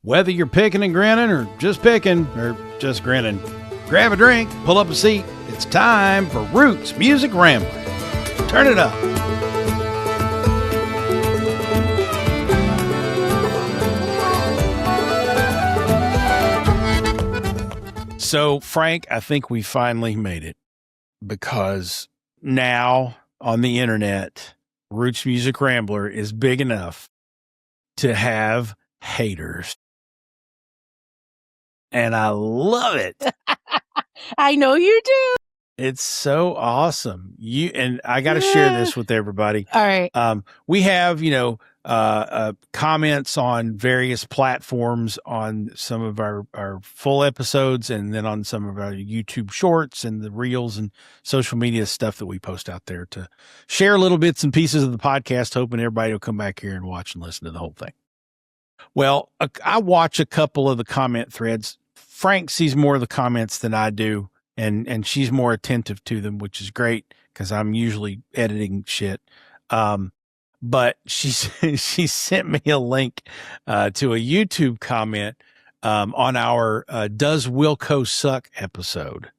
Whether you're picking and grinning or just grinning, grab a drink, pull up a seat. It's time for Roots Music Rambler. Turn it up. So, Frank, I think we finally made it, because now on the internet, Roots Music Rambler is big enough to have haters. And I love it. I know you do. It's so awesome. And I got to share this with everybody. All right. We have, comments on various platforms on some of our full episodes, and then on some of our YouTube shorts and the reels and social media stuff that we post out there to share little bits and pieces of the podcast, hoping everybody will come back here and watch and listen to the whole thing. Well, I watch a couple of the comment threads. Frank sees more of the comments than I do, and she's more attentive to them, which is great because I'm usually editing shit. But she sent me a link to a YouTube comment on our Does Wilco Suck episode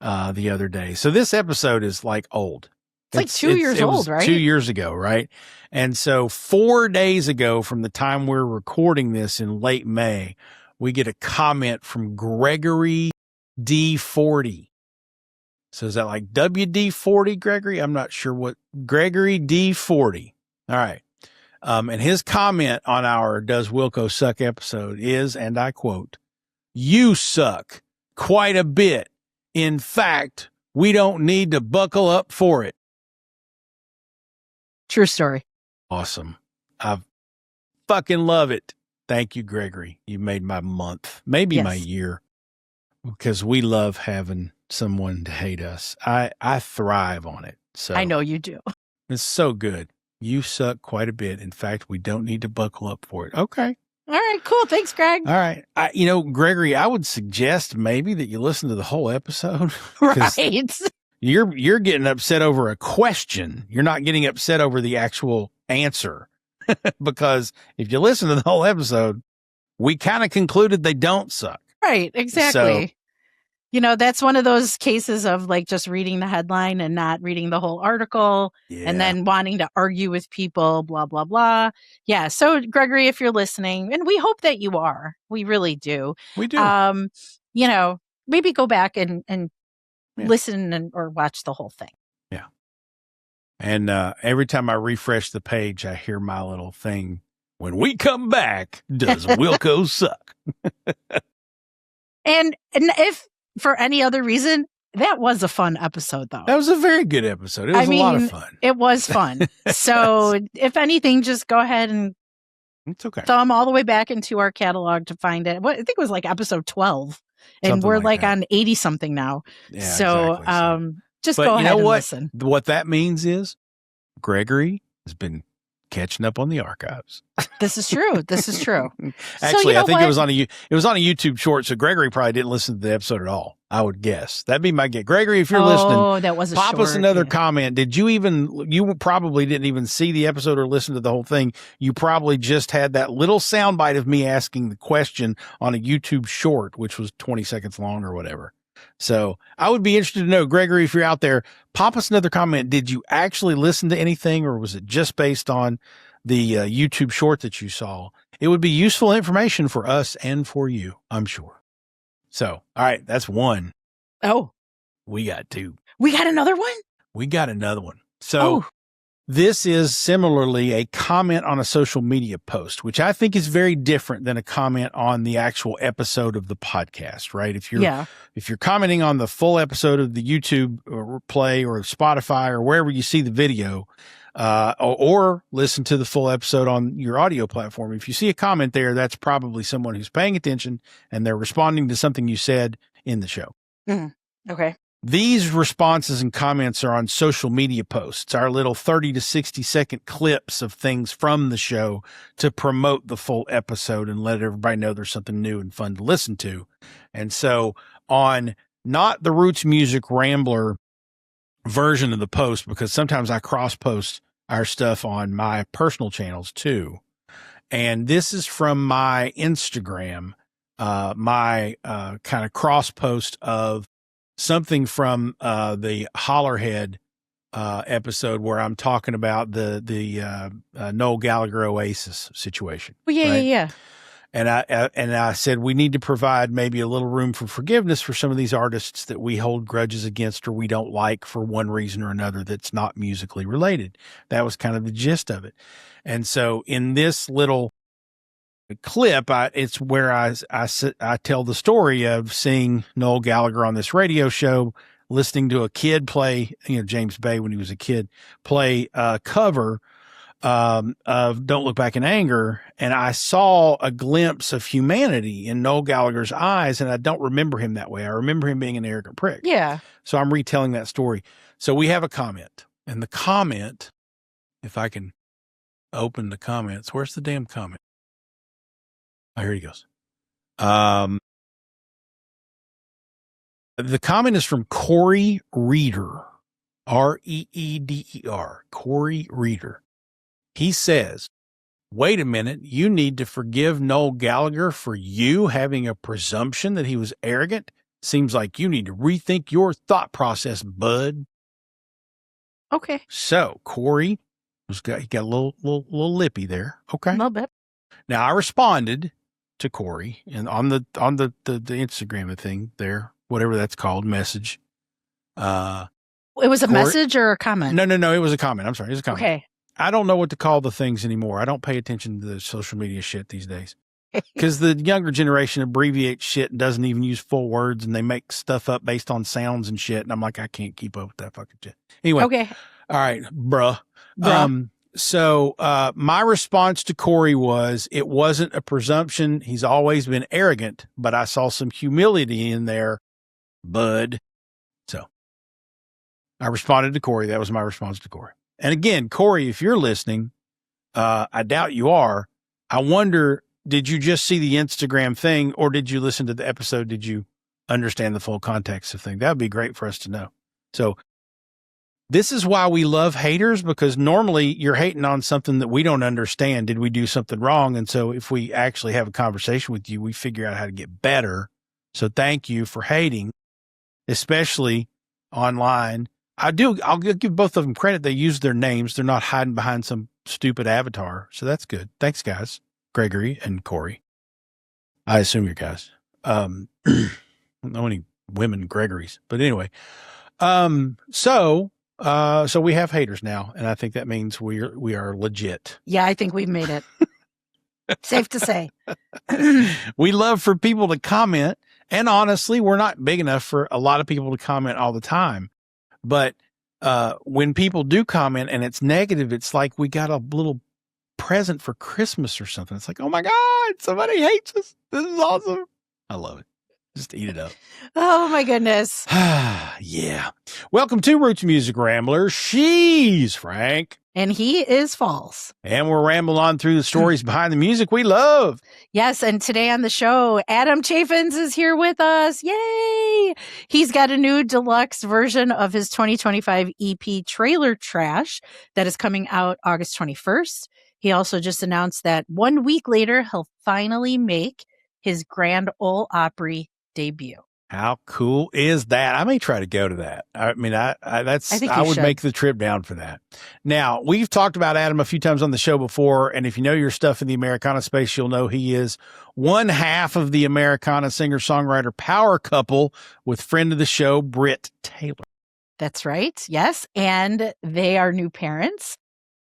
the other day. So this episode is like old. It's like 2 years old, right? 2 years ago, right? And so 4 days ago from the time we're recording this in late May, we get a comment from Gregory D40. So is that like WD40, Gregory? I'm not sure what. Gregory D40. All right. And his comment on our Does Wilco Suck episode is, and I quote, "You suck quite a bit. In fact, we don't need to buckle up for it." True story. Awesome. I fucking love it. Thank you, Gregory. You made my month, maybe my year, because we love having someone to hate us. I thrive on it. So I know you do. It's so good. You suck quite a bit. In fact, we don't need to buckle up for it. Okay. All right, cool. Thanks, Greg. All right. Gregory, I would suggest maybe that you listen to the whole episode. Right. You're getting upset over a question. You're not getting upset over the actual answer. Because if you listen to the whole episode, we kind of concluded they don't suck. Right, exactly. That's one of those cases of like just reading the headline and not reading the whole article, and then wanting to argue with people, blah, blah, blah. Yeah. So, Gregory, if you're listening, and we hope that you are, we really do. We do. Maybe go back and listen or watch the whole thing. Yeah. And every time I refresh the page, I hear my little thing. When we come back, does Wilco suck? And if for any other reason, that was a fun episode, though. That was a very good episode. It was a lot of fun. It was fun. So if anything, just go ahead and it's okay. thumb all the way back into our catalog to find it. I think it was like episode 12. And Something we're like on 80 something now. Yeah, so exactly. just go ahead and listen. What that means is Gregory has been catching up on the archives. This is true. Actually, I think it was on a YouTube short, so Gregory probably didn't listen to the episode at all. I would guess. That'd be my guess. Gregory, if you're listening, that was pop us another comment. You probably didn't even see the episode or listen to the whole thing. You probably just had that little soundbite of me asking the question on a YouTube short, which was 20 seconds long or whatever. So I would be interested to know, Gregory, if you're out there, pop us another comment. Did you actually listen to anything, or was it just based on the YouTube short that you saw? It would be useful information for us and for you, I'm sure. So, all right, that's one. Oh, we got two. We got another one? We got another one. So this is similarly a comment on a social media post, which I think is very different than a comment on the actual episode of the podcast, right? If you're commenting on the full episode of the YouTube or play or Spotify or wherever you see the video, or listen to the full episode on your audio platform, if you see a comment there, that's probably someone who's paying attention and they're responding to something you said in the show. Mm-hmm. Okay. These responses and comments are on social media posts, our little 30 to 60 second clips of things from the show to promote the full episode and let everybody know there's something new and fun to listen to. And so on not the Roots Music Rambler version of the post, because sometimes I cross post our stuff on my personal channels too. And this is from my Instagram, my kind of cross post of something from the Hollerhead episode where I'm talking about the Noel Gallagher Oasis situation. Oh, yeah, right? yeah. And I said we need to provide maybe a little room for forgiveness for some of these artists that we hold grudges against or we don't like for one reason or another that's not musically related. That was kind of the gist of it. And so in this little clip, it's where I tell the story of seeing Noel Gallagher on this radio show, listening to a kid play, James Bay when he was a kid, play a cover of Don't Look Back in Anger. And I saw a glimpse of humanity in Noel Gallagher's eyes. And I don't remember him that way. I remember him being an arrogant prick. Yeah. So I'm retelling that story. So we have a comment, and the comment, if I can open the comments, where's the damn comment? Oh, here he goes. The comment is from Corey Reeder, Reeder, Corey Reeder. He says, wait a minute, you need to forgive Noel Gallagher for you having a presumption that he was arrogant. Seems like you need to rethink your thought process, bud. Okay. So Corey he got a little lippy there. Okay. A little bit. Now I responded to Corey and on the Instagram thing there, whatever that's called, message. It was a message or a comment? No. It was a comment. I'm sorry. It was a comment. Okay. I don't know what to call the things anymore. I don't pay attention to the social media shit these days because the younger generation abbreviates shit and doesn't even use full words, and they make stuff up based on sounds and shit. And I'm like, I can't keep up with that fucking shit. Anyway. Okay. All right, bruh. So my response to Corey was, it wasn't a presumption. He's always been arrogant, but I saw some humility in there, bud. So I responded to Corey. That was my response to Corey. And again, Corey, if you're listening, I doubt you are. I wonder, did you just see the Instagram thing or did you listen to the episode? Did you understand the full context of thing? That would be great for us to know. So this is why we love haters, because normally you're hating on something that we don't understand. Did we do something wrong? And so if we actually have a conversation with you, we figure out how to get better. So thank you for hating, especially online. I'll give both of them credit. They use their names. They're not hiding behind some stupid avatar. So that's good. Thanks, guys. Gregory and Corey. I assume you're guys. I don't know any women Gregorys, but anyway. So we have haters now, and I think that means we are legit. Yeah, I think we've made it. Safe to say. We love for people to comment, and honestly, we're not big enough for a lot of people to comment all the time. But when people do comment and it's negative, it's like we got a little present for Christmas or something. It's like, oh my God, somebody hates us. This is awesome. I love it. Just eat it up. Oh my goodness. Yeah. Welcome to Roots Music Rambler. She's Frank. And he is False. And we're rambling on through the stories behind the music we love. Yes. And today on the show, Adam Chaffins is here with us. Yay. He's got a new deluxe version of his 2025 EP Trailer Trash that is coming out August 21st. He also just announced that 1 week later, he'll finally make his Grand Ole Opry debut. How cool is that? I may try to go to that. I mean, I would make the trip down for that. Now, we've talked about Adam a few times on the show before, and if you know your stuff in the Americana space, you'll know he is one half of the Americana singer-songwriter power couple with friend of the show, Brit Taylor. That's right. Yes. And they are new parents.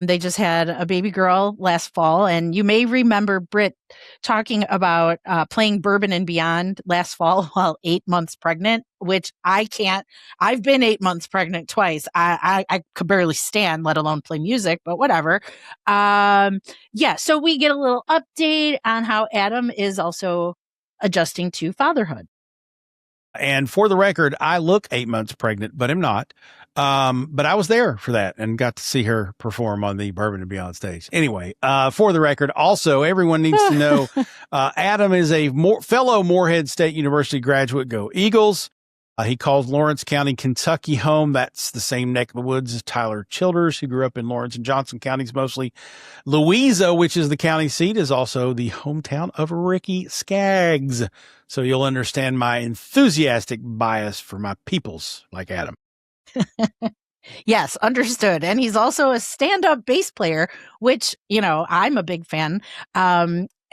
They just had a baby girl last fall. And you may remember Brit talking about playing Bourbon and Beyond last fall while 8 months pregnant, which I can't. I've been 8 months pregnant twice. I could barely stand, let alone play music, but whatever. Yeah. So we get a little update on how Adam is also adjusting to fatherhood. And for the record, I look 8 months pregnant, but I'm not. But I was there for that and got to see her perform on the Bourbon and Beyond stage. Anyway, for the record, also, everyone needs to know, Adam is a fellow Morehead State University graduate. Go Eagles. He calls Lawrence County, Kentucky home. That's the same neck of the woods as Tyler Childers, who grew up in Lawrence and Johnson counties mostly. Louisa, which is the county seat, is also the hometown of Ricky Skaggs. So you'll understand my enthusiastic bias for my peoples like Adam. Yes, understood. And he's also a stand-up bass player, which, I'm a big fan.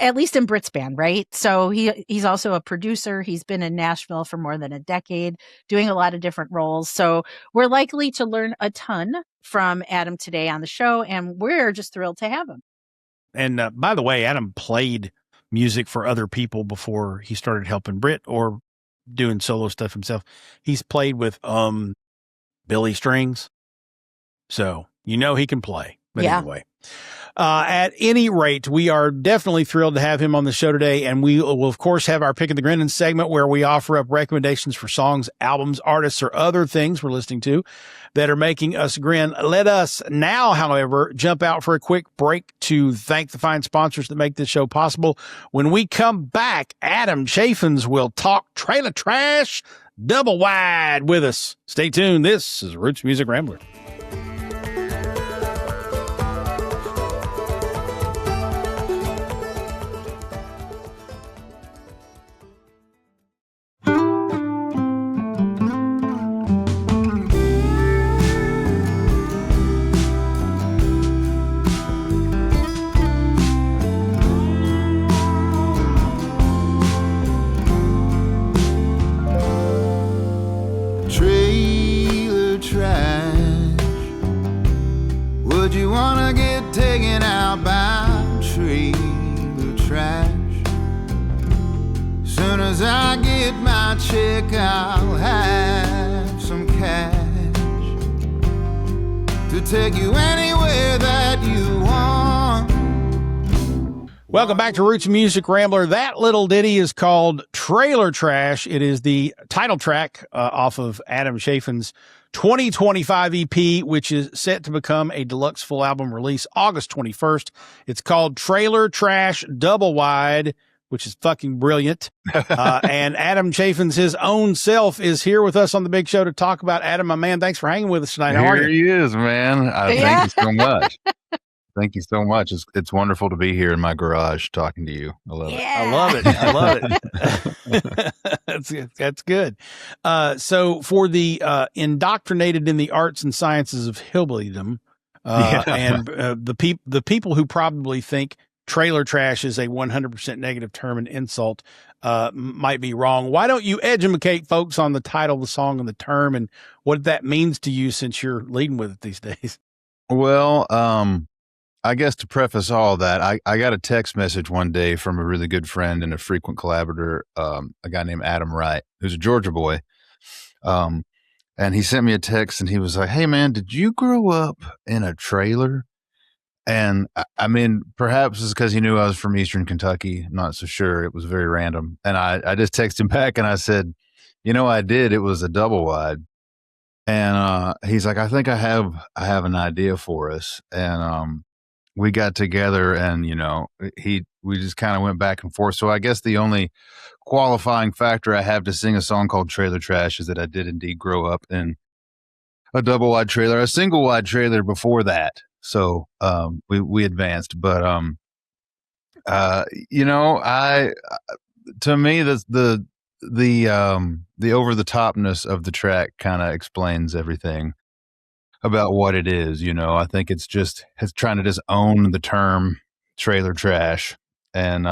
At least in Brit's band, right? So he's also a producer. He's been in Nashville for more than a decade, doing a lot of different roles. So we're likely to learn a ton from Adam today on the show, and we're just thrilled to have him. And by the way, Adam played music for other people before he started helping Brit or doing solo stuff himself. He's played with Billy Strings, so he can play. But anyway. At any rate, we are definitely thrilled to have him on the show today, and we will, of course, have our Pick of the Grinning segment where we offer up recommendations for songs, albums, artists, or other things we're listening to that are making us grin. Let us now, however, jump out for a quick break to thank the fine sponsors that make this show possible. When we come back, Adam Chaffins will talk trailer trash Doublewide with us. Stay tuned. This is Roots Music Rambler. I'll have some cash to take you anywhere that you want. Welcome back to Roots Music Rambler. That little ditty is called Trailer Trash. It is the title track off of Adam Chaffin's 2025 EP, which is set to become a deluxe full album release August 21st. It's called Trailer Trash Doublewide, which is fucking brilliant. And Adam Chaffins, his own self, is here with us on the big show to talk about. Adam, my man, thanks for hanging with us tonight. How are you? Here he is, man. Thank you so much. Thank you so much. It's wonderful to be here in my garage talking to you. I love it. I love it. I love it. That's good. So for the indoctrinated in the arts and sciences of hillbillydom, and the people who probably think trailer trash is a 100% negative term and insult, might be wrong. Why don't you educate folks on the title of the song and the term and what that means to you, since you're leading with it these days? Well, I guess to preface all that, I got a text message one day from a really good friend and a frequent collaborator, a guy named Adam Wright, who's a Georgia boy. And he sent me a text and he was like, "Hey man, did you grow up in a trailer?" And I mean, perhaps it's because he knew I was from Eastern Kentucky. I'm not so sure. It was very random. And I just texted him back and I said, I did. It was a Doublewide. And he's like, "I think I have an idea for us." And we got together and, we just kind of went back and forth. So I guess the only qualifying factor I have to sing a song called Trailer Trash is that I did indeed grow up in a double-wide trailer, a single-wide trailer before that. So we advanced, but to me the over the topness of the track kind of explains everything about what it is. I think it's trying to just own the term trailer trash and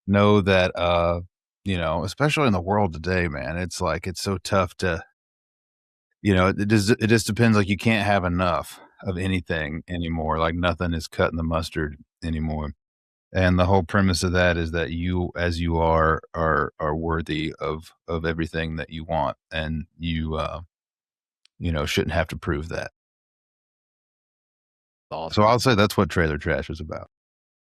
know that especially in the world today, man, it's like it's so tough to it just depends. Like you can't have enough of anything anymore. Like nothing is cutting the mustard anymore. And the whole premise of that is that you, as you are worthy of everything that you want. And you, shouldn't have to prove that. Awesome. So I'll say that's what Trailer Trash is about.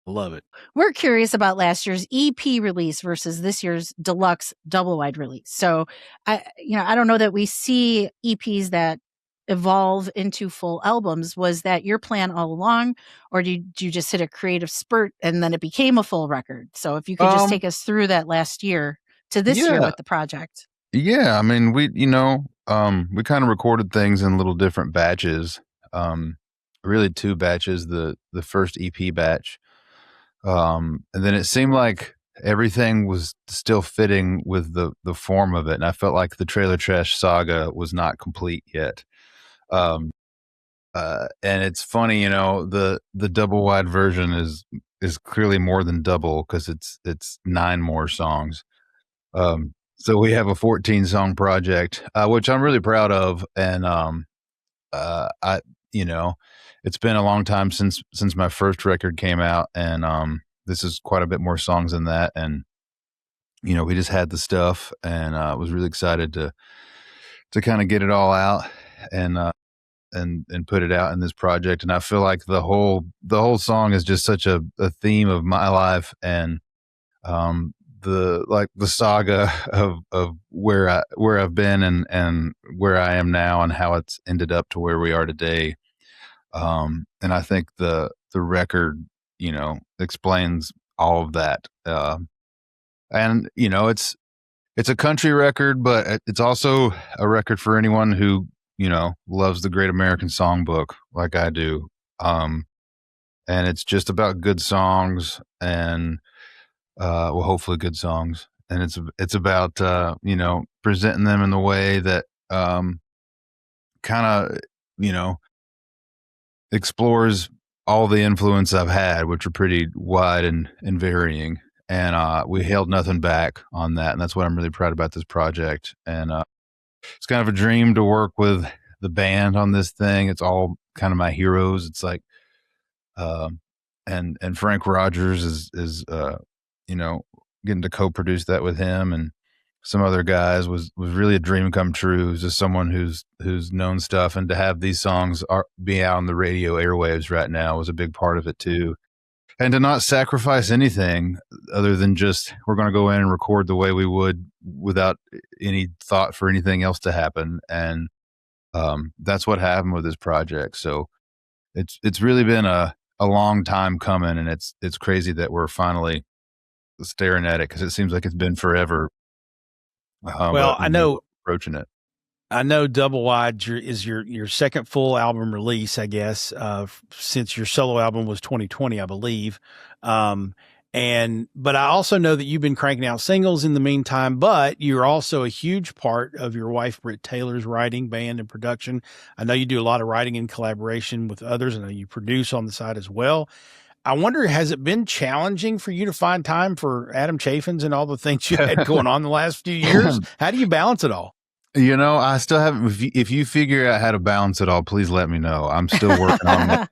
Love it. We're curious about last year's EP release versus this year's deluxe double-wide release. So I don't know that we see EPs that evolve into full albums. Was that your plan all along, or did you just hit a creative spurt and then it became a full record? So if you could just take us through that last year to this year with the project. Yeah, I mean, we kind of recorded things in little different batches. Really two batches, the first EP batch. And then it seemed like everything was still fitting with the form of it, and I felt like the Trailer Trash saga was not complete yet. Um, and it's funny, the double wide version is clearly more than double because it's 9 more songs. So we have a 14 song project, which I'm really proud of. And, I, you know, it's been a long time since my first record came out. And, this is quite a bit more songs than that. And, we just had the stuff and, was really excited to kind of get it all out and, and put it out in this project. And I feel like the whole song is just such a theme of my life. And, the saga of where I've been and where I am now and how it's ended up to where we are today. And I think the record, explains all of that. And it's a country record, but it's also a record for anyone who, loves the Great American Songbook like I do. And it's just about good songs and well, hopefully good songs. And it's about, presenting them in the way that, kind of, explores all the influence I've had, which are pretty wide and varying. And, we held nothing back on that. And that's what I'm really proud about this project. And, it's kind of a dream to work with the band on this thing. It's all kind of my heroes. It's like, and Frank Rogers is getting to co-produce that with him and some other guys was really a dream come true. It's just someone who's known stuff, and to have these songs be out on the radio airwaves right now was a big part of it too. And to not sacrifice anything other than just we're going to go in and record the way we would without any thought for anything else to happen. And that's what happened with this project. So it's really been a long time coming, and it's crazy that we're finally staring at it because it seems like it's been forever. Well, I know approaching it. I know Doublewide is your second full album release, I guess, since your solo album was 2020, I believe. But I also know that you've been cranking out singles in the meantime, but you're also a huge part of your wife, Brit Taylor's writing, band, and production. I know you do a lot of writing in collaboration with others. I know you produce on the side as well. I wonder, has it been challenging for you to find time for Adam Chaffins and all the things you had going on the last few years? How do you balance it all? I still haven't. If you figure out how to balance it all, please let me know. I'm still working on.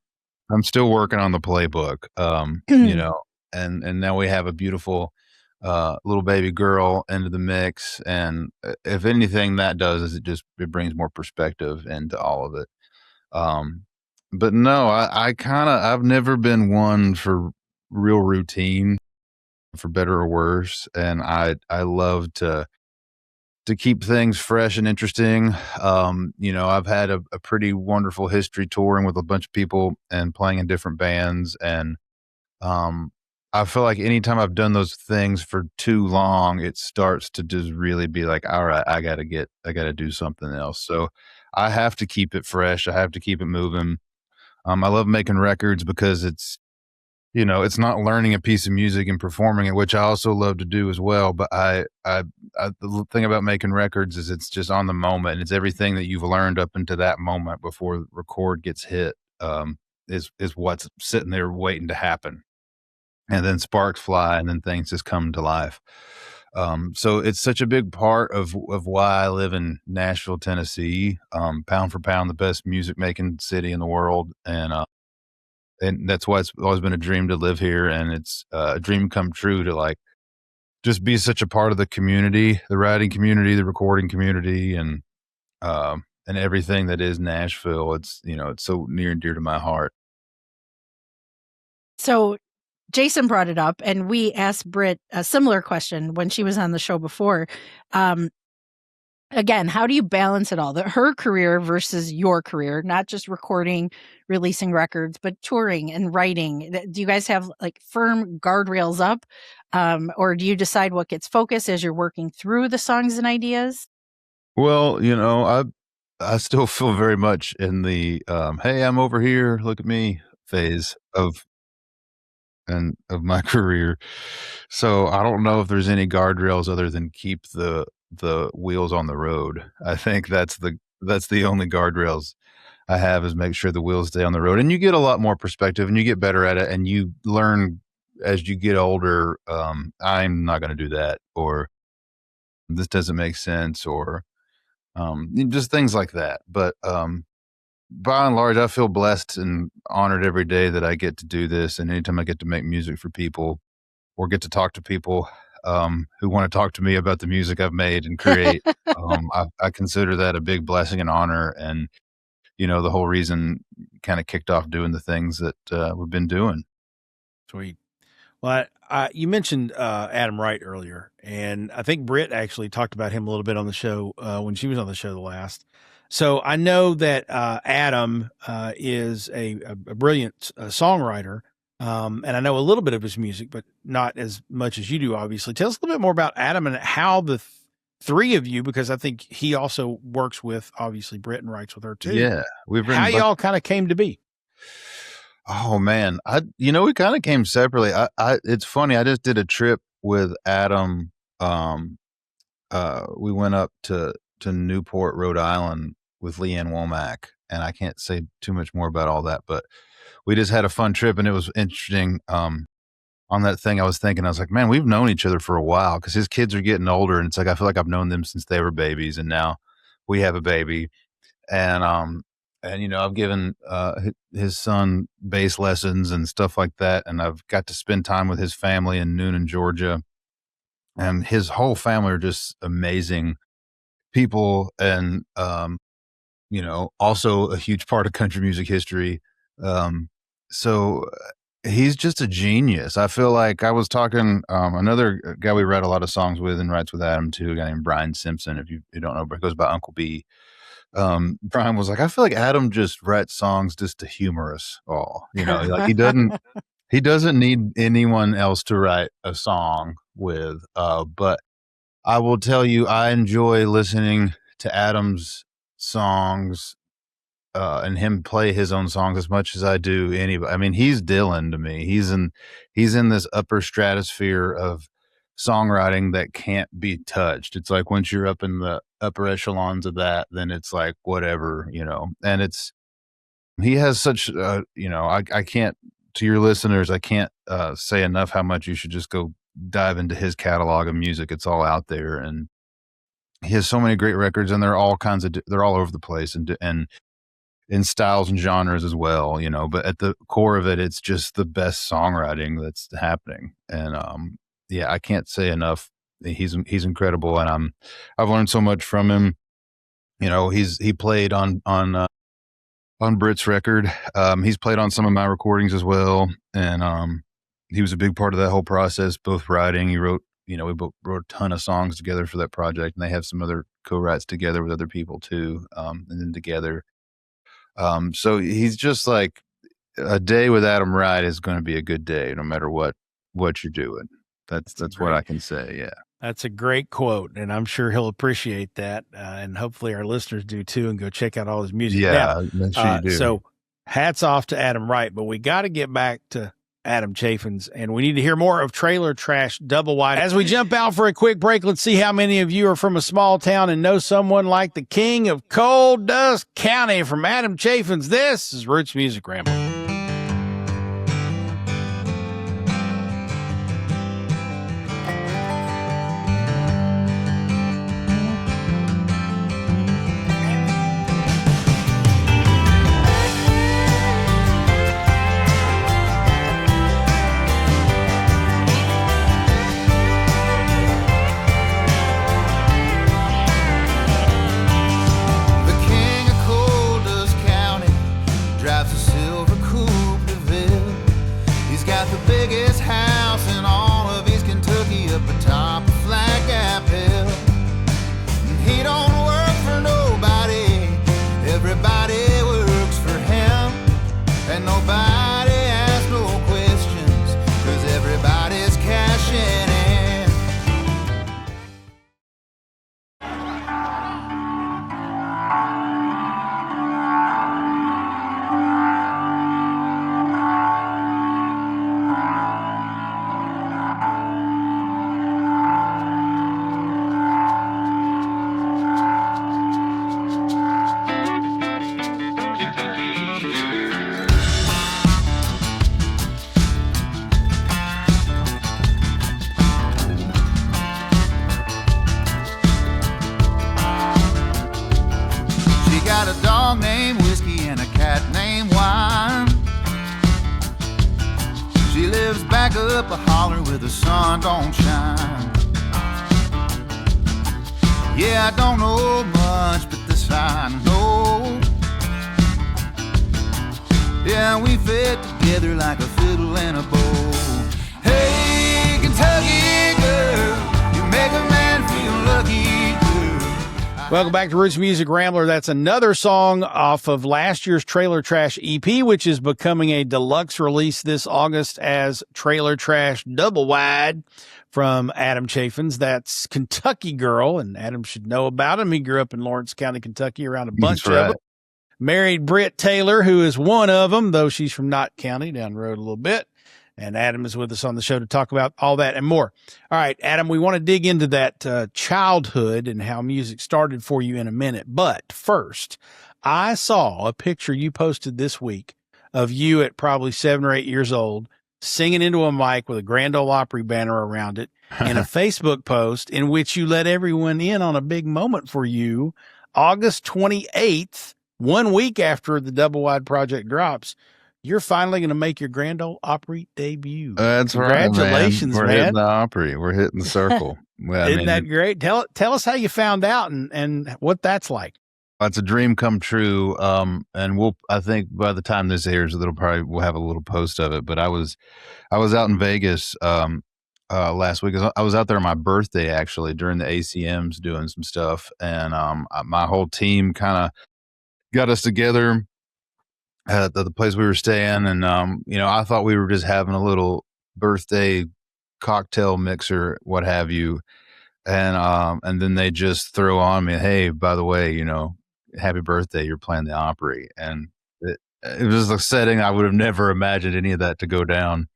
I'm still working on the playbook. And now we have a beautiful little baby girl into the mix. And if anything, that does is it brings more perspective into all of it. But no, I've never been one for real routine, for better or worse, and I love to keep things fresh and interesting. I've had a pretty wonderful history touring with a bunch of people and playing in different bands. And I feel like anytime I've done those things for too long, it starts to just really be like, all right, I got to do something else. So I have to keep it fresh. I have to keep it moving. I love making records because it's not learning a piece of music and performing it, which I also love to do as well. But the thing about making records is it's just on the moment, and it's everything that you've learned up into that moment before the record gets hit, is what's sitting there waiting to happen. And then sparks fly, and then things just come to life. So it's such a big part of why I live in Nashville, Tennessee, pound for pound, the best music making city in the world. And that's why it's always been a dream to live here. And it's a dream come true to just be such a part of the community, the writing community, the recording community, and everything that is Nashville. It's so near and dear to my heart. So Jason brought it up, and we asked Brit a similar question when she was on the show before. Again, how do you balance it all? Her career versus your career, not just recording, releasing records, but touring and writing. Do you guys have firm guardrails up? Or do you decide what gets focused as you're working through the songs and ideas? Well, I still feel very much in the hey, I'm over here, look at me phase of my career. So I don't know if there's any guardrails other than keep the wheels on the road. I think that's the only guardrails I have, is make sure the wheels stay on the road. And you get a lot more perspective and you get better at it, and you learn as you get older, I'm not going to do that, or this doesn't make sense, or just things like that. But by and large, I feel blessed and honored every day that I get to do this. And anytime I get to make music for people or get to talk to people who want to talk to me about the music I've made and create, I consider that a big blessing and honor. And, the whole reason kind of kicked off doing the things that we've been doing. Sweet. Well, you mentioned Adam Wright earlier, and I think Britt actually talked about him a little bit on the show when she was on the show the last. So I know that Adam is a brilliant songwriter, and I know a little bit of his music, but not as much as you do, obviously. Tell us a little bit more about Adam and how the three of you, because I think he also works with, obviously, Britt and writes with her too. Yeah. How y'all kind of came to be. Oh man, we kind of came separately. It's funny. I just did a trip with Adam. We went up to Newport, Rhode Island with Leanne Womack, and I can't say too much more about all that, but we just had a fun trip, and it was interesting. On that thing, I was like, man, we've known each other for a while, because his kids are getting older, and it's like I feel like I've known them since they were babies, and now we have a baby, and I've given his son bass lessons and stuff like that, and I've got to spend time with his family in Noonan, Georgia, and his whole family are just amazing people, and also a huge part of country music history. So he's just a genius. I feel like I was talking another guy we write a lot of songs with and writes with Adam too, a guy named Brian Simpson. If you don't know, but it goes by Uncle B. Brian was like, I feel like Adam just writes songs just to humor us all. Like he doesn't need anyone else to write a song with. But I will tell you, I enjoy listening to Adam's songs and him play his own songs as much as I do anybody. I mean, he's Dylan to me. He's in this upper stratosphere of songwriting that can't be touched. It's like once you're up in the upper echelons of that, then it's like whatever, and he has such I can't, to your listeners, I can't say enough how much you should just go dive into his catalog of music. It's all out there, and he has so many great records, and they're all over the place, and in styles and genres as well, but at the core of it, it's just the best songwriting that's happening. And yeah, I can't say enough. He's incredible, and I've learned so much from him. He played on Brit's record. He's played on some of my recordings as well, and he was a big part of that whole process, both writing. He wrote, we both wrote a ton of songs together for that project, and they have some other co-writes together with other people too, and then together. So he's just like, a day with Adam Wright is going to be a good day, no matter what you're doing. That's what I can say. Yeah. That's a great quote, and I'm sure he'll appreciate that. And hopefully our listeners do too, and go check out all his music. Yeah. Now, you do. So hats off to Adam Wright, but we got to get back to Adam Chaffins, and we need to hear more of Trailer Trash Doublewide. As we jump out for a quick break, let's see how many of you are from a small town and know someone like the king of Coal Dust County. From Adam Chaffins, this is Roots Music Rambler. The king of Coal Dust County drives a silver up a holler where the sun don't shine. Yeah, I don't know much, but this I know. Yeah, we fit together like a fiddle and a bow. Hey, Kentucky girl, you make a man feel lucky, girl. Welcome back to Roots Music Rambler. That's another song off of last year's Trailer Trash EP, which is becoming a deluxe release this August as Trailer Trash Doublewide from Adam Chaffins. That's Kentucky Girl, and Adam should know about him. He grew up in Lawrence County, Kentucky, around a bunch of them. Married Brit Taylor, who is one of them, though she's from Knott County, down the road a little bit. And Adam is with us on the show to talk about all that and more. All right, Adam, we want to dig into that childhood and how music started for you in a minute. But first, I saw a picture you posted this week of you at probably 7 or 8 years old singing into a mic with a Grand Ole Opry banner around it in a Facebook post in which you let everyone in on a big moment for you. August 28th, 1 week after the Doublewide project drops, you're finally going to make your Grand Ole Opry debut. That's Congratulations, right, man. We're man. hitting the Opry. We're hitting the circle. Well, Isn't that great? Tell us how you found out and what that's like. It's a dream come true. And I think by the time this airs, we'll have a little post of it. But I was out in Vegas last week. I was out there on my birthday, actually, during the ACMs doing some stuff. And my whole team kind of got us together at the place we were staying. And, I thought we were just having a little birthday cocktail mixer, what have you. And then they just throw on me, hey, by the way, happy birthday, you're playing the Opry. And it was a setting I would have never imagined any of that to go down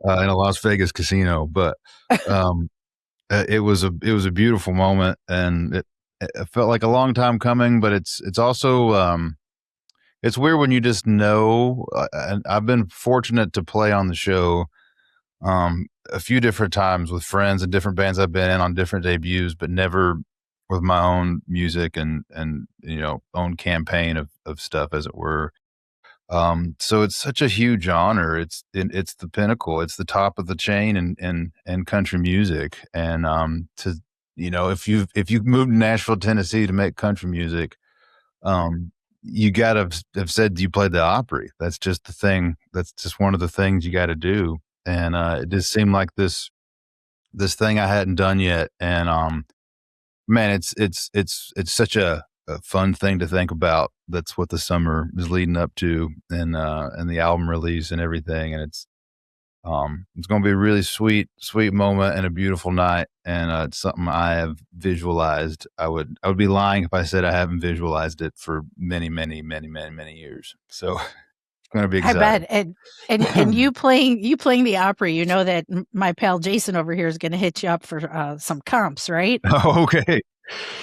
in a Las Vegas casino. But it was a beautiful moment, and it felt like a long time coming, but it's also it's weird when you just know. And I've been fortunate to play on the show a few different times with friends and different bands I've been in on different debuts, but never with my own music and own campaign of stuff, as it were. So it's such a huge honor. It's the pinnacle. It's the top of the chain in country music. And if you moved to Nashville, Tennessee to make country music, you gotta have said you played the Opry. That's just the thing. That's just one of the things you got to do. And it just seemed like this thing I hadn't done yet. And man, it's such a fun thing to think about. That's what the summer is leading up to, and the album release and everything. And it's going to be a really sweet moment and a beautiful night. And it's something I have visualized. I would be lying if I said I haven't visualized it for many, many, many, many, many years. So it's going to be exciting. I bet. And you playing the Opry, you know that my pal Jason over here is going to hit you up for some comps, right? Oh, okay.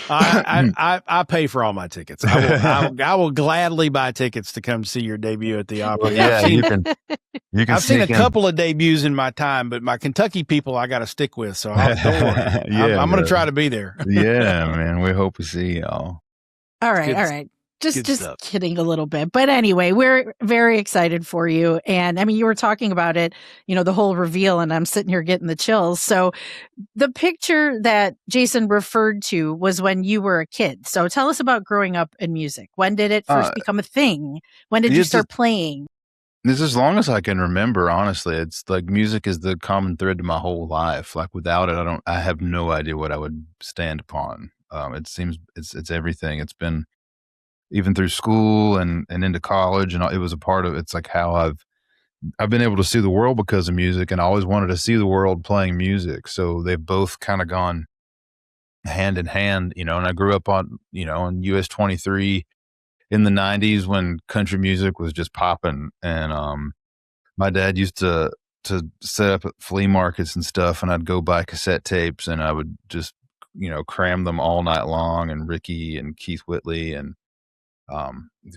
I pay for all my tickets. I will gladly buy tickets to come see your debut at the Opry. Yeah, you can. I've seen a couple of debuts in my time, but my Kentucky people I got to stick with. So don't worry. I'm going to try to be there. Yeah, man. We hope to see y'all. All right. Just kidding a little bit. But anyway, we're very excited for you. And I mean, you were talking about it, the whole reveal, and I'm sitting here getting the chills. So the picture that Jason referred to was when you were a kid. So tell us about growing up in music. When did it first become a thing? When did you start playing? This is as long as I can remember, honestly. It's like music is the common thread to my whole life. Like without it, I have no idea what I would stand upon. It seems it's everything. It's been even through school and into college, and it was a part of it's like how I've been able to see the world because of music, and I always wanted to see the world playing music. So they've both kind of gone hand in hand, and I grew up on US 23 in the 90s when country music was just popping. And my dad used to set up at flea markets and stuff, and I'd go buy cassette tapes, and I would just cram them all night long, and Ricky and Keith Whitley and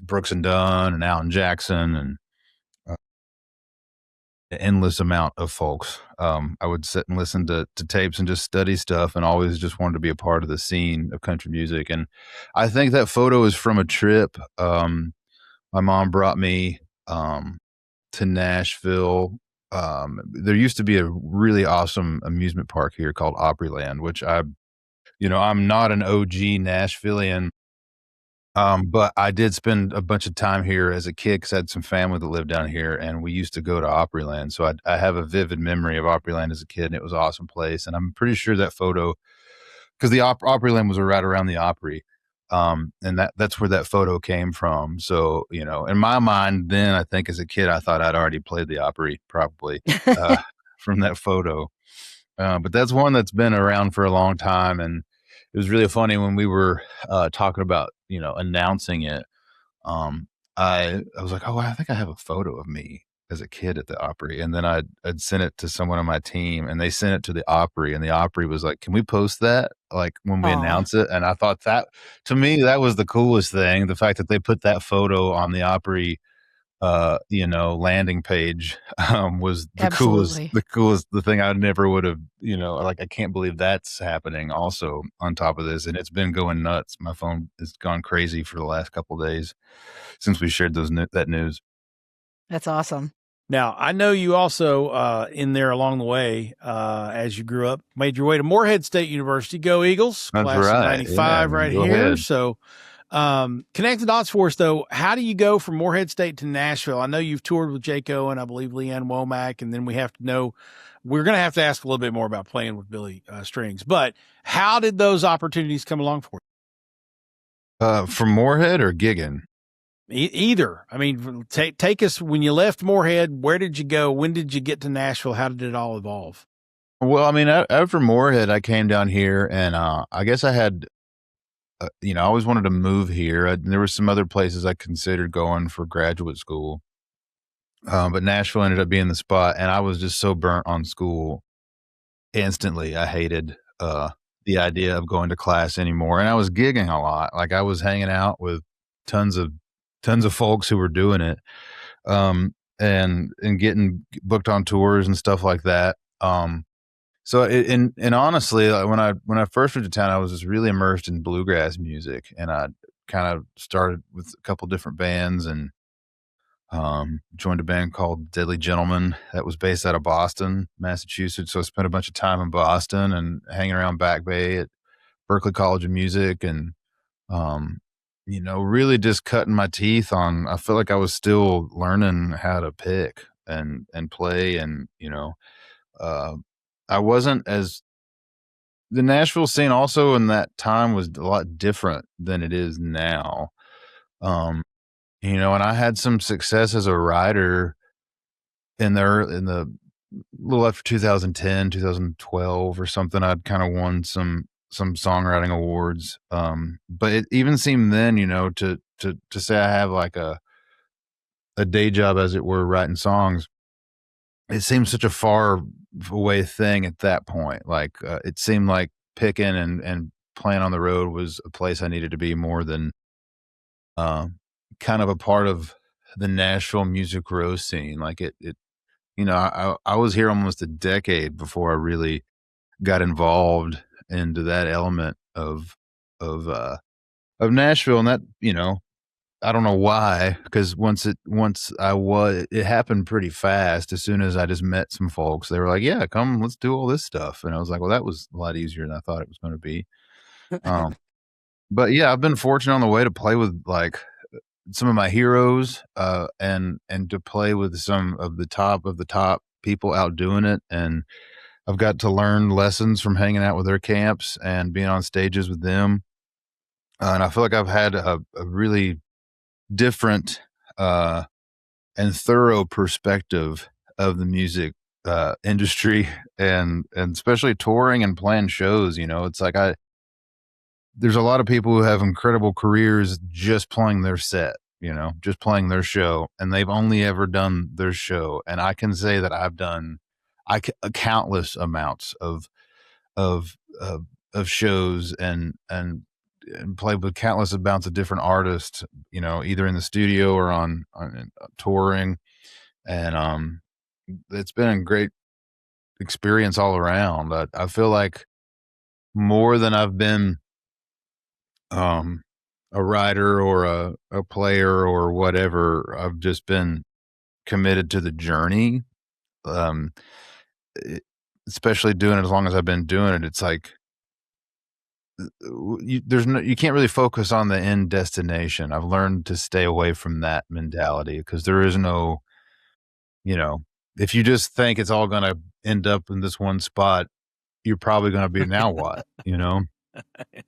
Brooks and Dunn and Alan Jackson and an endless amount of folks. I would sit and listen to tapes and just study stuff, and always just wanted to be a part of the scene of country music. And I think that photo is from a trip. My mom brought me to Nashville there used to be a really awesome amusement park here called Opryland, which I'm not an OG Nashvilleian, but I did spend a bunch of time here as a kid because I had some family that lived down here, and we used to go to Opryland. So I have a vivid memory of Opryland as a kid, and it was an awesome place. And I'm pretty sure that photo, because the Opryland was right around the Opry, and that's where that photo came from. So, in my mind, then I think as a kid, I thought I'd already played the Opry probably from that photo. But that's one that's been around for a long time, and it was really funny when we were talking about announcing it. I was like, oh, I think I have a photo of me as a kid at the Opry, and then I'd sent it to someone on my team, and they sent it to the Opry, and the Opry was like, can we post that like when we announce it? And I thought that, to me, that was the coolest thing, the fact that they put that photo on the Opry landing page was the coolest, the thing I never would have, like, I can't believe that's happening also on top of this. And it's been going nuts. My phone has gone crazy for the last couple of days since we shared that news. That's awesome. Now, I know you also, in there along the way, as you grew up, made your way to Morehead State University. Go Eagles. That's class right. of 95 right here. Ahead. So, connect the dots for us, though. How do you go from Morehead State to Nashville? I know you've toured with Jake Owen, I believe Leanne Womack, and then we're going to have to ask a little bit more about playing with Billy Strings. But how did those opportunities come along for you? From Morehead or gigging? Either. I mean, take us when you left Morehead. Where did you go? When did you get to Nashville? How did it all evolve? Well, I mean, after Morehead, I came down here, and I guess I had, I always wanted to move here. There were some other places I considered going for graduate school, but Nashville ended up being the spot, and I was just so burnt on school instantly. I hated the idea of going to class anymore, and I was gigging a lot. Like, I was hanging out with tons of folks who were doing it, and getting booked on tours and stuff like that. So and honestly, when I first moved to town, I was just really immersed in bluegrass music, and I kind of started with a couple different bands, and joined a band called Deadly Gentlemen that was based out of Boston, Massachusetts. So I spent a bunch of time in Boston and hanging around Back Bay at Berklee College of Music, and really just cutting my teeth on. I feel like I was still learning how to pick and play, and I wasn't as, the Nashville scene also in that time was a lot different than it is now. And I had some success as a writer in the little after 2010, 2012 or something. I'd kind of won some songwriting awards. But it even seemed then, to say I have like a day job, as it were, writing songs, it seemed such a far away thing at that point. Like, it seemed like picking and playing on the road was a place I needed to be more than kind of a part of the Nashville music row scene. Like I was here almost a decade before I really got involved into that element of Nashville. And that, I don't know why, because it happened pretty fast. As soon as I just met some folks, they were like, yeah, come, let's do all this stuff. And I was like, well, that was a lot easier than I thought it was going to be. But yeah, I've been fortunate on the way to play with like some of my heroes, and to play with some of the top people out doing it. And I've got to learn lessons from hanging out with their camps and being on stages with them. And I feel like I've had a really different and thorough perspective of the music industry, and especially touring and playing shows. It's like there's a lot of people who have incredible careers just playing their set, just playing their show, and they've only ever done their show. And I can say that I've done countless amounts of shows, and played with countless amounts of different artists, either in the studio or on touring. And it's been a great experience all around. I feel like more than I've been a writer or a player or whatever, I've just been committed to the journey. especially doing it as long as I've been doing it, it's like you can't really focus on the end destination. I've learned to stay away from that mentality because there is no, if you just think it's all going to end up in this one spot, you're probably going to be now what, And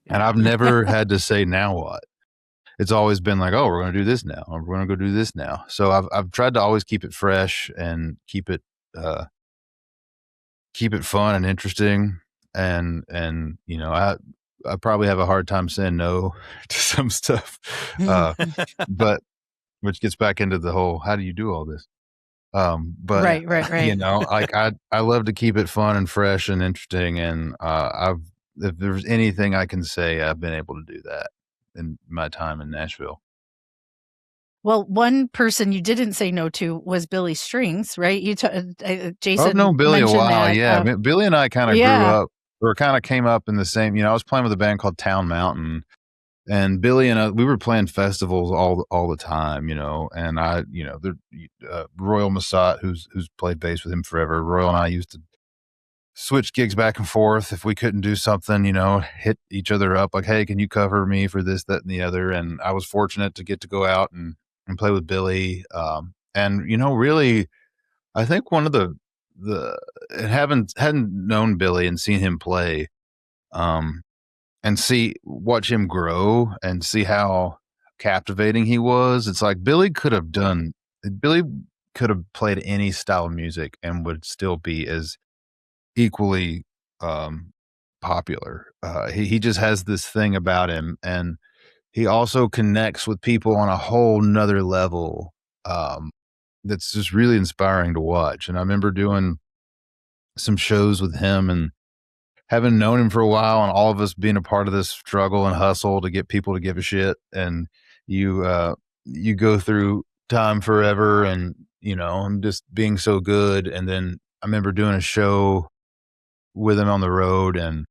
I've never had to say now what. It's always been like, oh, we're going to do this now. Or we're going to go do this now. So I've tried to always keep it fresh and keep it fun and interesting. And I probably have a hard time saying no to some stuff, but which gets back into the whole, how do you do all this? But right. like I love to keep it fun and fresh and interesting. And if there's anything I can say, I've been able to do that in my time in Nashville. Well, one person you didn't say no to was Billy Strings, right? Jason. I've known Billy a while. That. Yeah. Billy and I kind of grew up, or kind of came up in the same, I was playing with a band called Town Mountain, and Billy and I, we were playing festivals all the time, and I, Royal Massat, who's played bass with him forever. Royal and I used to switch gigs back and forth. If we couldn't do something, hit each other up like, hey, can you cover me for this, that, and the other? And I was fortunate to get to go out and play with Billy. And, really, I think one of the hadn't known Billy and seen him play, and watch him grow and see how captivating he was. It's like Billy could have played any style of music and would still be as equally popular. He just has this thing about him, and he also connects with people on a whole nother level that's just really inspiring to watch. And I remember doing some shows with him and having known him for a while, and all of us being a part of this struggle and hustle to get people to give a shit. And you go through time forever, and I'm just being so good. And then I remember doing a show with him on the road, and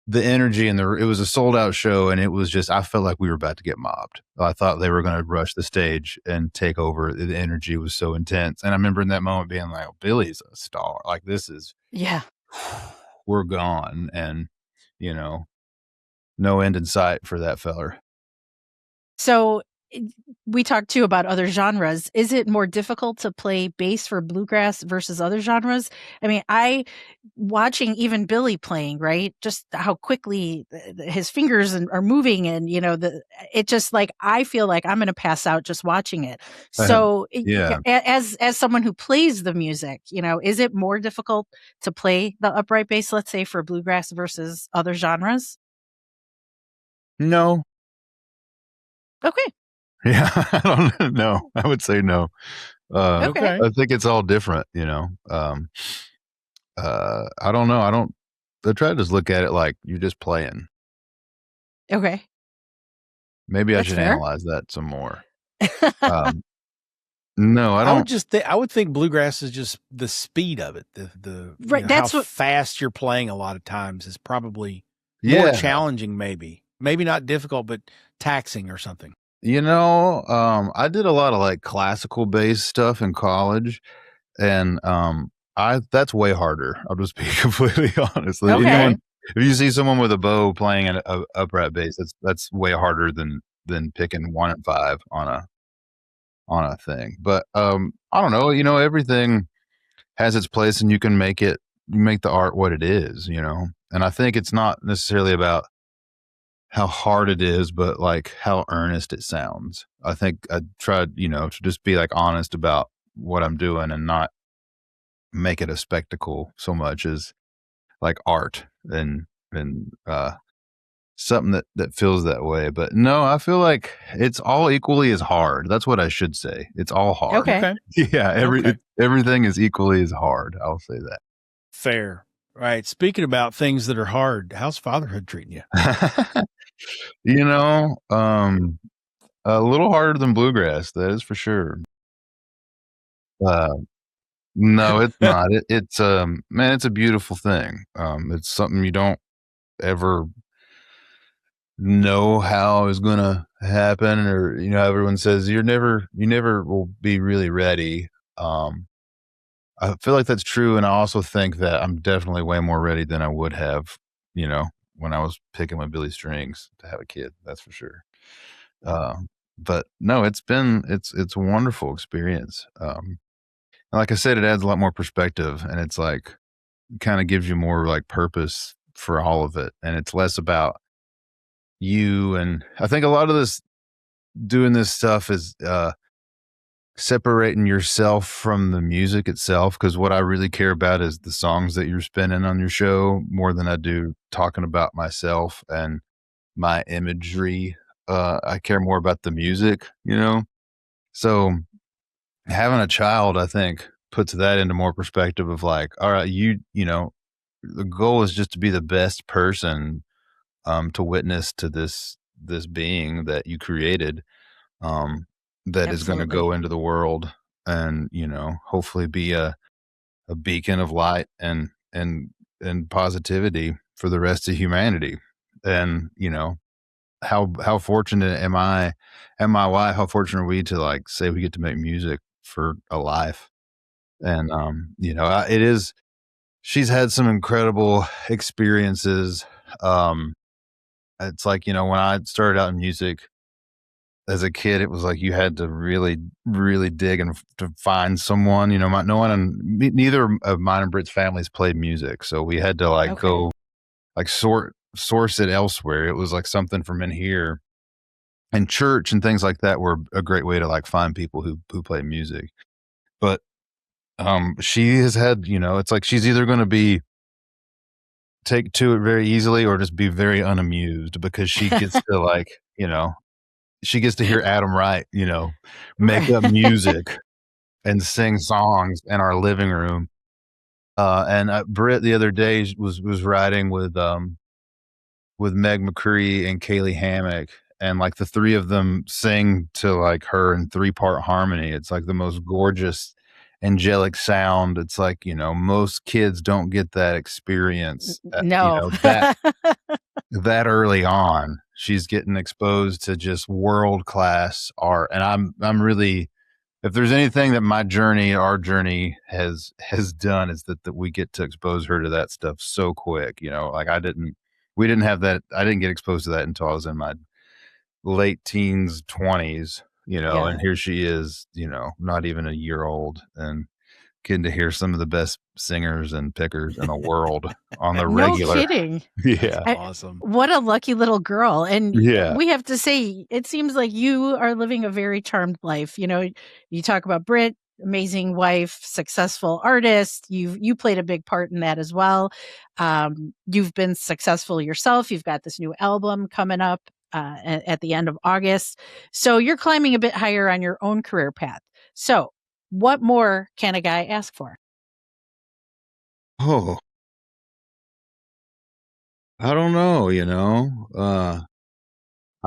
the energy and it was a sold out show, and it was just, I felt like we were about to get mobbed. I thought they were going to rush the stage and take over. The energy was so intense. And I remember in that moment being like, oh, Billy's a star. Like, this is, we're gone. And, no end in sight for that feller. So we talked too about other genres. Is it more difficult to play bass for bluegrass versus other genres? I mean, watching even Billy playing, right? Just how quickly his fingers are moving, and it just like, I feel like I'm going to pass out just watching it. So as someone who plays the music, is it more difficult to play the upright bass, let's say, for bluegrass versus other genres? No. Okay. Yeah, I don't know. I would say no. Okay. I think it's all different, I don't know. I try to just look at it like you're just playing. Okay. Maybe I should analyze that some more. No, I don't. I would think bluegrass is just the speed of it. Right. That's how fast you're playing a lot of times is probably more challenging, maybe not difficult, but taxing or something. I did a lot of like classical bass stuff in college, and that's way harder. I'll just be completely honest. Okay. If you see someone with a bow playing an upright bass, that's way harder than picking 1 and 5 on a thing. But I don't know. Everything has its place, and you make the art what it is. And I think it's not necessarily about how hard it is, but like how earnest it sounds. I think I tried, to just be like honest about what I'm doing and not make it a spectacle so much as like art and something that feels that way. But no, I feel like it's all equally as hard. That's what I should say. It's all hard. Okay. Yeah. Everything is equally as hard. I'll say that. Fair. Right. Speaking about things that are hard, how's fatherhood treating you? A little harder than bluegrass, that is for sure. No, it's not. It's man, it's a beautiful thing. It's something you don't ever know how is gonna happen, or everyone says you never will be really ready. I feel like that's true, and I also think that I'm definitely way more ready than I would have, when I was picking my Billy strings to have a kid. That's for sure. But no, it's a wonderful experience. And like I said, it adds a lot more perspective, and it's like kind of gives you more like purpose for all of it, and it's less about you. And I think a lot of this doing this stuff is separating yourself from the music itself, because what I really care about is the songs that you're spinning on your show more than I do talking about myself and my imagery. I care more about the music, so having a child, I think, puts that into more perspective of like, all right, the goal is just to be the best person to witness to this being that you created, that is going to go into the world and hopefully be a beacon of light and positivity for the rest of humanity. And how fortunate am I and my wife, how fortunate are we to like say we get to make music for a life. And it is, she's had some incredible experiences. It's like, when I started out in music as a kid, it was like you had to really, really dig and to find someone. No one, neither of mine and Britt's families played music, so we had to like go like source it elsewhere. It was like something from in here, and church and things like that were a great way to like find people who play music. But she has had, it's like she's either going to be take to it very easily or just be very unamused, because she gets to like, she gets to hear Adam Wright, make up music and sing songs in our living room. And Britt the other day was riding with Meg McCree and Kaylee Hammock, and like the three of them sing to like her in 3-part harmony. It's like the most gorgeous, angelic sound. It's like, most kids don't get that experience. No. That early on. She's getting exposed to just world-class art. And I'm really, if there's anything that our journey has done, is that we get to expose her to that stuff so quick. Like we didn't have that. I didn't get exposed to that until I was in my late teens, 20s, and here she is, not even a year old, and getting to hear some of the best singers and pickers in the world on the regular. No kidding. Yeah. Awesome. What a lucky little girl. And yeah, we have to say, it seems like you are living a very charmed life. You talk about Britt, amazing wife, successful artist. You played a big part in that as well. You've been successful yourself. You've got this new album coming up at the end of August. So you're climbing a bit higher on your own career path. So what more can a guy ask for? Oh, I don't know, I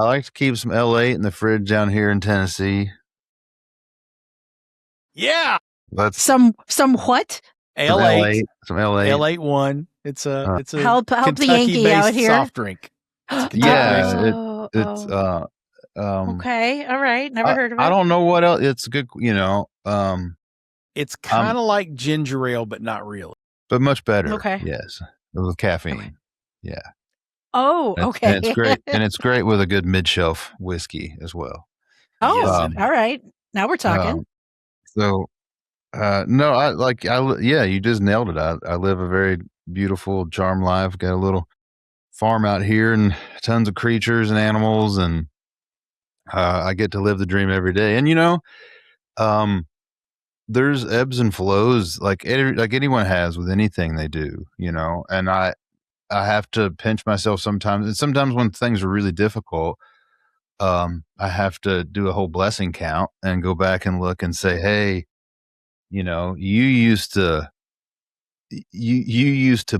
like to keep some L8 in the fridge down here in Tennessee. Yeah. That's some what? L8. Some L8. L8 one. It's a help the Yankee out here. Soft drink. Yeah. It's okay. All right. Never heard of it. I don't know what else. It's good, it's kind of like ginger ale, but not really. But much better. Okay. Yes. With caffeine. Okay. Yeah. Oh, okay. And it's great. And it's great with a good mid-shelf whiskey as well. Oh, all right. Now we're talking. No, you just nailed it. I live a very beautiful, charmed life. Got a little farm out here and tons of creatures and animals, and I get to live the dream every day. And there's ebbs and flows like anyone has with anything they do, and I have to pinch myself sometimes. And sometimes when things are really difficult, I have to do a whole blessing count and go back and look and say, hey, you used to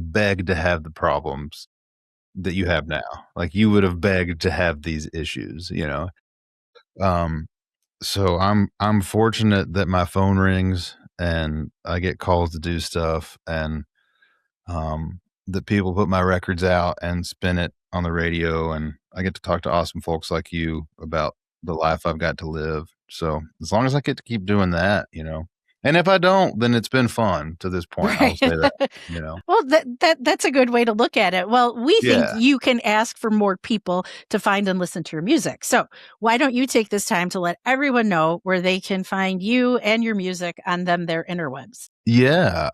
beg to have the problems that you have now. Like you would have begged to have these issues, so I'm fortunate that my phone rings and I get calls to do stuff, and that people put my records out and spin it on the radio, and I get to talk to awesome folks like you about the life I've got to live. So as long as I get to keep doing that, And if I don't, then it's been fun to this point. I'll say that, Well, that's a good way to look at it. Well, we think Yeah. you can ask for more people to find and listen to your music. So why don't you take this time to let everyone know where they can find you and your music on their interwebs? Yeah,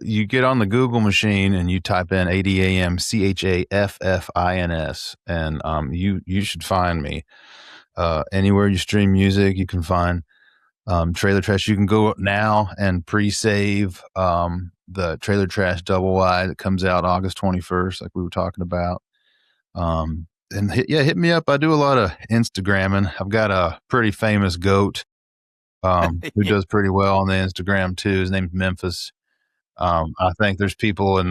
you get on the Google machine and you type in ADAMCHAFFINS, and you should find me. Anywhere you stream music, you can find Trailer Trash. You can go now and pre-save the Trailer Trash Doublewide that comes out August 21st, like we were talking about. And hit me up. I do a lot of Instagramming. I've got a pretty famous goat who does pretty well on the Instagram too. His name's Memphis. I think there's people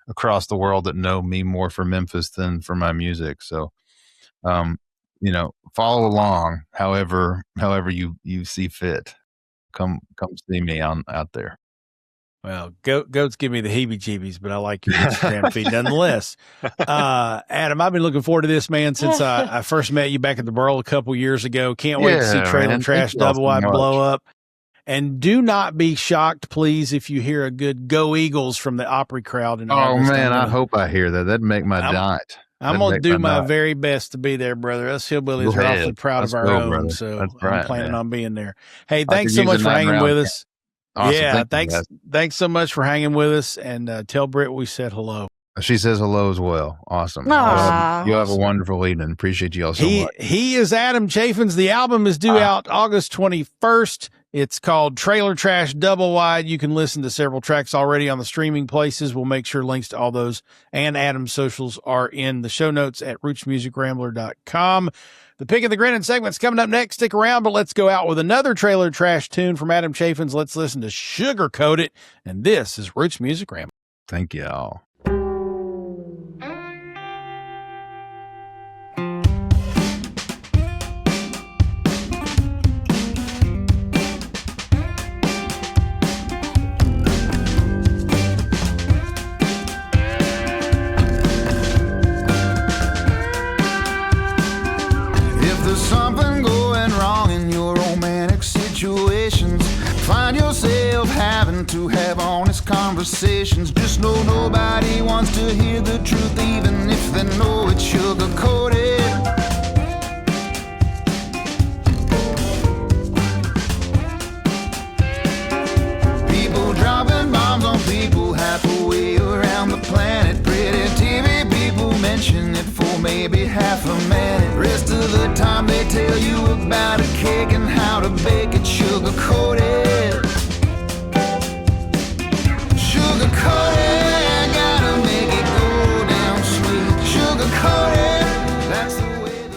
across the world that know me more for Memphis than for my music. So, follow along however you see fit. Come see me out there. Well, goats give me the heebie-jeebies, but I like your Instagram feed nonetheless. Adam, I've been looking forward to this, man, since I first met you back at the Burl a couple years ago. Can't wait to see Trailer Trash Doublewide blow up. And do not be shocked, please, if you hear a good "Go Eagles" from the Opry crowd. Oh man, I hope I hear that. That'd make my night. I'm going to do my very best to be there, brother. Us hillbillies are awfully proud of our own, brother. So I'm planning on being there. Hey, thanks so much for hanging with us. Awesome. Yeah, thanks so much for hanging with us, and tell Britt we said hello. She says hello as well. Awesome. You have a wonderful evening. Appreciate you all so much. He is Adam Chaffins. The album is due out August 21st. It's called Trailer Trash Doublewide. You can listen to several tracks already on the streaming places. We'll make sure links to all those and Adam's socials are in the show notes at rootsmusicrambler.com. The Pick of the Grinning segment's coming up next. Stick around, but let's go out with another Trailer Trash tune from Adam Chaffins. Let's listen to Sugarcoat It. And this is Roots Music Rambler. Thank y'all. Find yourself having to have honest conversations. Just know nobody wants to hear the truth, even if they know it's sugar-coated. People dropping bombs on people halfway around the planet. Pretty TV people mention it for maybe half a minute. Rest of the time they tell you about a cake and how to bake it sugar-coated. Sugar-coated, gotta make it go down sweet. Sugar-coated, that's the way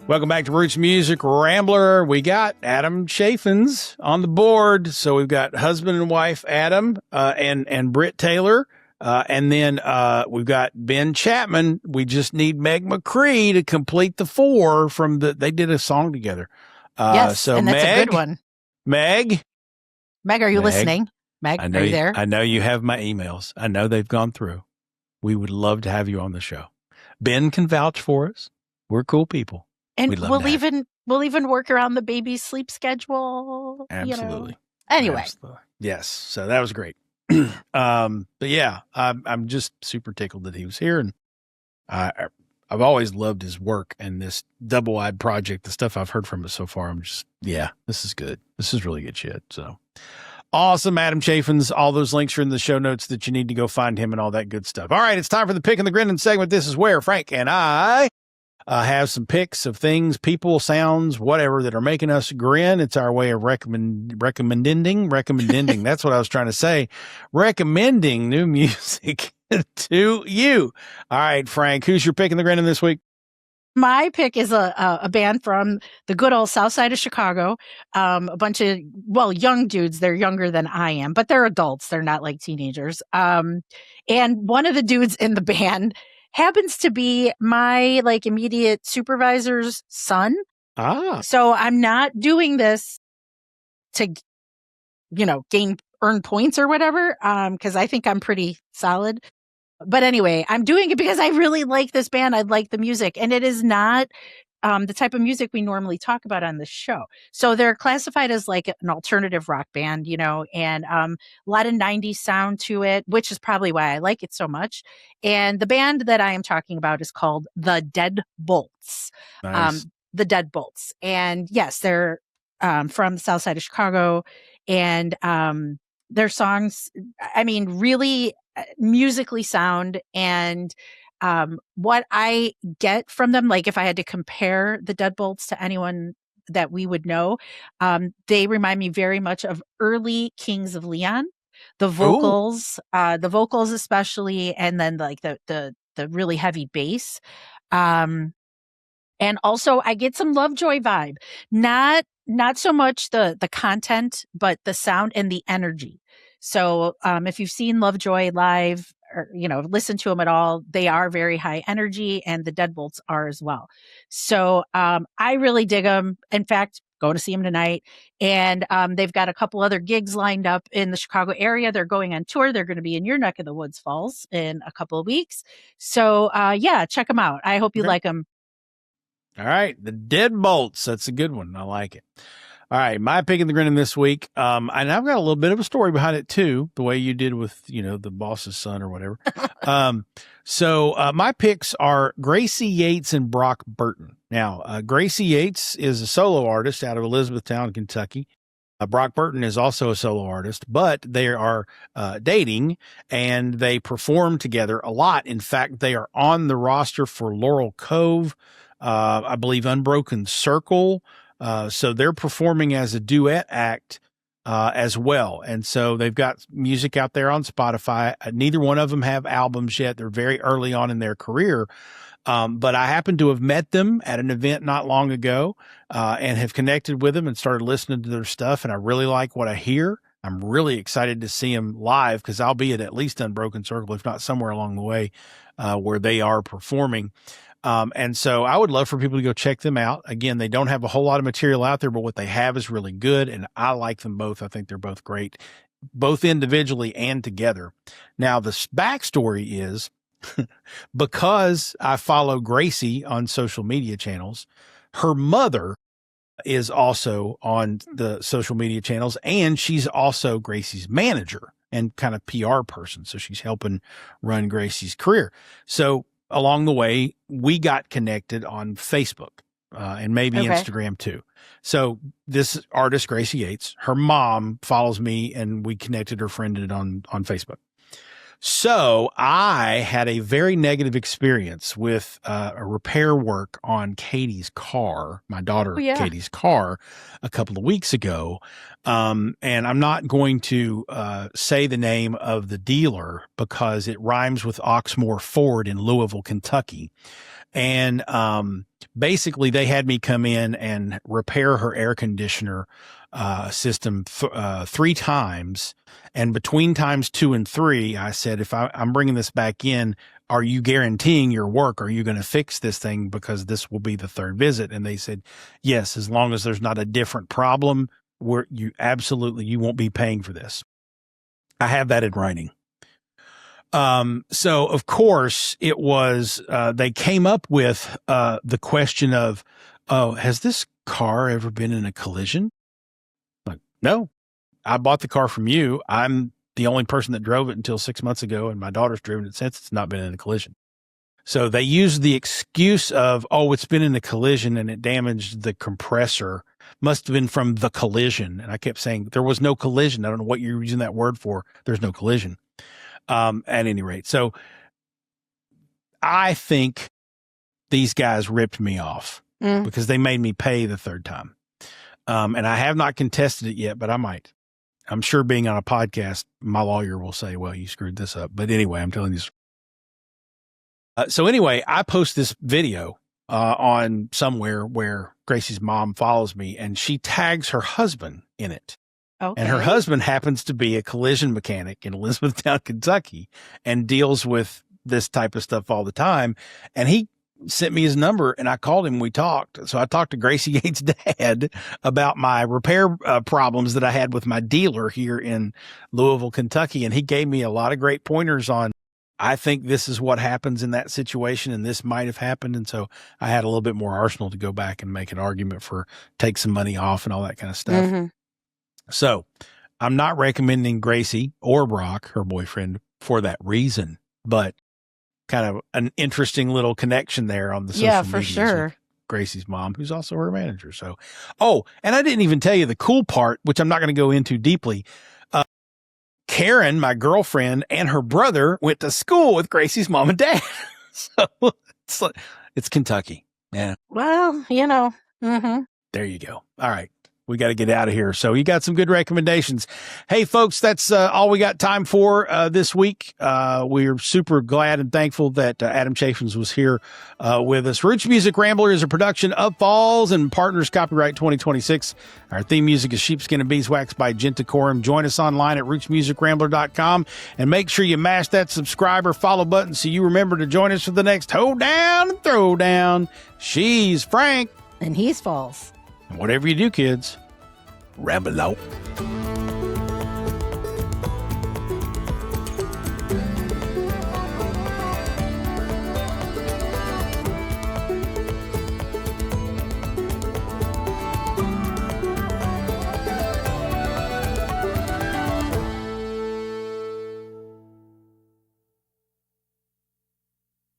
Welcome back to Roots Music Rambler. We got Adam Chaffins on the board. So we've got husband and wife Adam and Brit Taylor. And then we've got Ben Chapman. We just need Meg McCree to complete the four they did a song together. Yes, so and that's a good one. Meg, are you listening? Meg, are you there? I know you have my emails. I know they've gone through. We would love to have you on the show. Ben can vouch for us. We're cool people. And we'll even work around the baby's sleep schedule. Absolutely. Anyway. Absolutely. Yes. So that was great. But yeah, I'm just super tickled that he was here, and I've always loved his work and this Doublewide project. The stuff I've heard from it so far, this is good. This is really good shit. So awesome, Adam Chaffins. All those links are in the show notes that you need to go find him and all that good stuff. All right, it's time for the Pick and the Grinning segment. This is where Frank and I have some picks of things, people, sounds, whatever that are making us grin. It's our way of recommending. That's what I was trying to say. Recommending new music to you. All right, Frank, who's your pick in the grinning this week? My pick is a band from the good old South Side of Chicago. A bunch of, young dudes. They're younger than I am, but they're adults. They're not like teenagers. And one of the dudes in the band happens to be my immediate supervisor's son. So I'm not doing this to, earn points or whatever. Cause I think I'm pretty solid. But anyway, I'm doing it because I really like this band. I like the music, and it is not the type of music we normally talk about on this show. So they're classified as like an alternative rock band, and a lot of 90s sound to it, which is probably why I like it so much. And the band that I am talking about is called the Dead Bolts. Nice. The Dead Bolts. And yes, they're from the south side of Chicago. And their songs, I mean, really musically sound. And what I get from them, like if I had to compare the Deadbolts to anyone that we would know, they remind me very much of early Kings of Leon. The vocals especially, and then like the really heavy bass. And also I get some Lovejoy vibe, not so much the content, but the sound and the energy. So if you've seen Lovejoy live, or listen to them at all, they are very high energy, and the Deadbolts are as well. So I really dig them. In fact, go to see them tonight. And they've got a couple other gigs lined up in the Chicago area. They're going on tour. They're going to be in your neck of the woods, Falls, in a couple of weeks. So yeah, check them out. I hope you like them. All right, the Deadbolts. That's a good one. I like it. All right, my pick in the grinning this week. And I've got a little bit of a story behind it too, the way you did with, the boss's son or whatever. So my picks are Gracie Yates and Brock Burton. Now, Gracie Yates is a solo artist out of Elizabethtown, Kentucky. Brock Burton is also a solo artist, but they are dating, and they perform together a lot. In fact, they are on the roster for Laurel Cove, I believe Unbroken Circle. So they're performing as a duet act as well. And so they've got music out there on Spotify. Neither one of them have albums yet. They're very early on in their career. But I happened to have met them at an event not long ago and have connected with them and started listening to their stuff. And I really like what I hear. I'm really excited to see them live, because I'll be at least Unbroken Circle, if not somewhere along the way where they are performing. And so I would love for people to go check them out. Again, they don't have a whole lot of material out there, but what they have is really good. And I like them both. I think they're both great, both individually and together. Now, the backstory is because I follow Gracie on social media channels, her mother is also on the social media channels, and she's also Gracie's manager and kind of PR person. So she's helping run Gracie's career. So along the way, we got connected on Facebook and maybe Instagram too. So this artist, Gracie Yates, her mom follows me, and we connected, her friended on Facebook. So I had a very negative experience with a repair work on Katie's car, my daughter Katie's car, a couple of weeks ago. And I'm not going to say the name of the dealer because it rhymes with Oxmoor Ford in Louisville, Kentucky. And basically they had me come in and repair her air conditioner system 3 times. And between times 2 and 3, I said, if I'm bringing this back in, are you guaranteeing your work? Are you going to fix this thing? Because this will be the 3rd visit. And they said, yes, as long as there's not a different problem, you won't be paying for this. I have that in writing. So of course it was, they came up with, the question of, oh, has this car ever been in a collision? Like, no, I bought the car from you. I'm the only person that drove it until 6 months ago, and my daughter's driven it since. It's not been in a collision. So they used the excuse of, oh, it's been in a collision and it damaged the compressor. Must have been from the collision. And I kept saying, there was no collision. I don't know what you're using that word for. There's no collision. At any rate. So I think these guys ripped me off because they made me pay the 3rd time. And I have not contested it yet, but I might. I'm sure being on a podcast, my lawyer will say, well, you screwed this up. But anyway, I'm telling you. So anyway, I post this video on somewhere where Gracie's mom follows me, and she tags her husband in it. Okay. And her husband happens to be a collision mechanic in Elizabethtown, Kentucky, and deals with this type of stuff all the time. And he sent me his number, and I called him. We talked. So I talked to Gracie Yates' dad about my repair problems that I had with my dealer here in Louisville, Kentucky. And he gave me a lot of great pointers on I think this is what happens in that situation, and this might have happened. And so I had a little bit more arsenal to go back and make an argument for take some money off and all that kind of stuff. Mm-hmm. So I'm not recommending Gracie or Brock, her boyfriend, for that reason, but kind of an interesting little connection there on the social media. Yeah, for sure. Gracie's mom, who's also her manager. So, and I didn't even tell you the cool part, which I'm not going to go into deeply. Karen, my girlfriend, and her brother went to school with Gracie's mom and dad. So it's Kentucky. Yeah. Well, mm-hmm. There you go. All right. We got to get out of here. So you got some good recommendations. Hey, folks, that's all we got time for this week. We're super glad and thankful that Adam Chaffins was here with us. Roots Music Rambler is a production of Falls and Partners, copyright 2026. Our theme music is Sheepskin and Beeswax by Gentacorum. Join us online at rootsmusicrambler.com and make sure you mash that subscribe or follow button so you remember to join us for the next Hold Down and Throwdown. She's Frank. And he's Falls. And whatever you do, kids, ramble out.